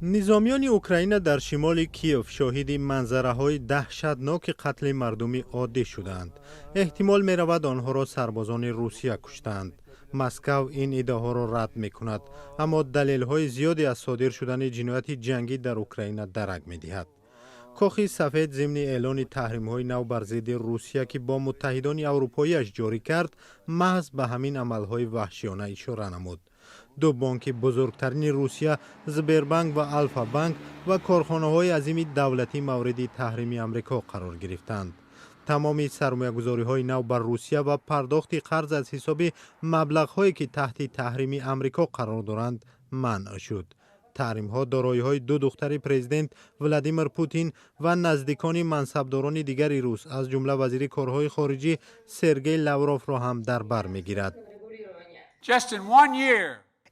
نظامیان اوکراین در شمال کیف شاهد منظره‌های دهشتناک قتل مردم عادی شدند. احتمال می‌رود آنها را سربازان روسیه کشتند. مسکو این ادعاها را رد می‌کند، اما دلیل‌های زیادی از صادر شدن جنایت جنگی در اوکراین درک می‌دهد. کاخ سفید ضمن اعلان تحریم‌های نو بر ضد روسیه که با متحدان اروپایی‌اش جاری کرد، محض به همین عمل‌های وحشیانه اشاره نمود. دو بانک بزرگترین روسیه، زبربانک و الفا بانک و کارخانه‌های عظیم دولتی مورد تحریم آمریکا قرار گرفتند. تمام سرمایه‌گذاری‌های نو بر روسیه و پرداخت قرض از حساب مبلغ‌هایی که تحت تحریم آمریکا قرار دارند منع شد. تحریم‌ها دارایی‌های دو دختر پرزیدنت ولادیمیر پوتین و نزدیکان منصبداران دیگر روس از جمله وزیر کارهای خارجی سرگئی لاوروف را هم در بر می‌گیرد.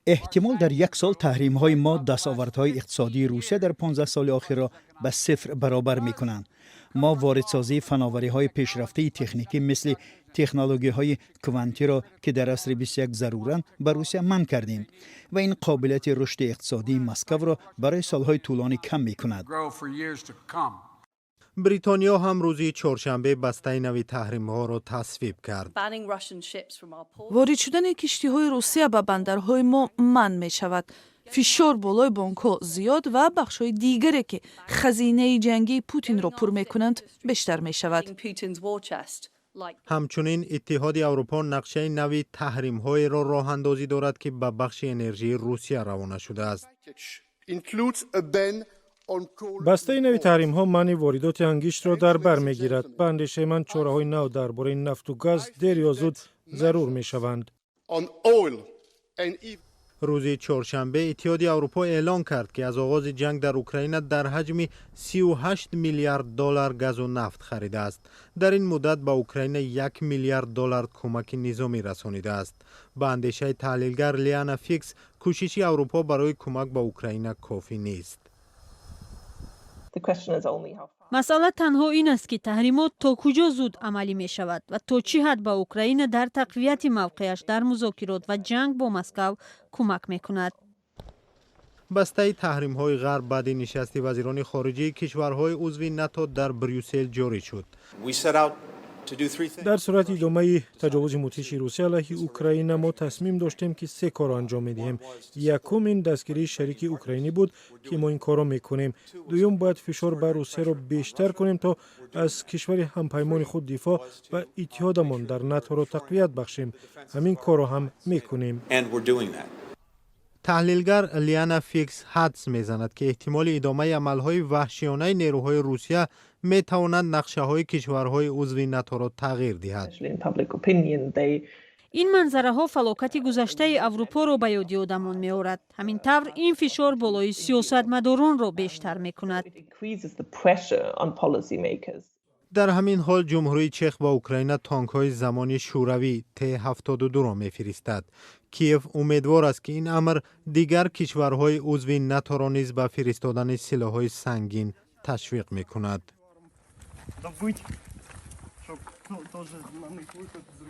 احتمال در یک سال تحریم های ما دستاوردهای اقتصادی روسیه در 15 سال آخر را به صفر برابر می کنند. ما واردسازی فناوری های پیشرفته تکنیکی مثل تکنولوژی های کوانتی را که در عصر 21 ضرورند به روسیه منع کردیم و این قابلیت رشد اقتصادی مسکو را برای سالهای طولانی کم می کند. بریتانیا هم روزی چهارشنبه بسته نوی تحریم ها را تصویب کرد. وارد شدن کشتی های روسیه به بندرهای ما منع می شود. فشار بالای بانک ها زیاد و بخش های دیگری که خزینه جنگی پوتین را پر می کنند بیشتر می شود. همچنین اتحاد اروپا نقشه نوی تحریم های را راه اندازی دارد که به بخش انرژی روسیه روانه شده است. بسته نوی تحریم ها منع واردات انگشت را در بر می گیرد. به اندیشه من چاره های نو درباره نفت و گاز دیر یا زود ضرور می شوند. روز چهارشنبه اتحاد اروپا اعلان کرد که از آغاز جنگ در اوکراین در حجم 38 میلیارد دلار گاز و نفت خریده است. در این مدت به اوکراین 1 میلیارد دلار کمک نظامی رسانیده است. به اندیشه تحلیلگر لیانا فیکس، کوشش اروپا برای کمک به اوکراین کافی نیست. مسئله تنها این است که تحریمات تا کجا زود عملی می شود و تا چه حد به اوکراین در تقویت موقعش در مذاکرات و جنگ با مسکو کمک می کند. بسته تحریم های غرب بعد نشست وزیران خارجه کشورهای عضو ناتو در بریوسل جاری شد. در صورت ادامه تجاوز مدهش روسیه علیه اوکراین ما تصمیم داشتیم که 3 کار انجام میدهیم. یکم این دستگیری شریک اوکراینی بود که ما این کار را میکنیم. دوم باید فشار بر روسیه را بیشتر کنیم تا از کشور همپیمان خود دفاع و اتحادمان در ناتو را تقویت بخشیم. همین کار را هم میکنیم. تحلیلگر لیانا فیکس حدس میزند که احتمال ادامه عملهای وحشیانه نیروهای روسیه میتواند نقشه های کشورهای عضو ناتو را تغییر دهد. این منظره ها فلاکت گذشته اروپا را به یاد آدمان می آورد. همین طور این فشار بالای سیاستمداران را بیشتر می کند. در همین حال جمهوری چک با اوکراین تانک های زمانی شوروی T-72 را میفرستد. کیف امیدوار است که این امر دیگر کشورهای عضو ناتو را نیز به فرستادن سلاح‌های سنگین تشویق می‌کند.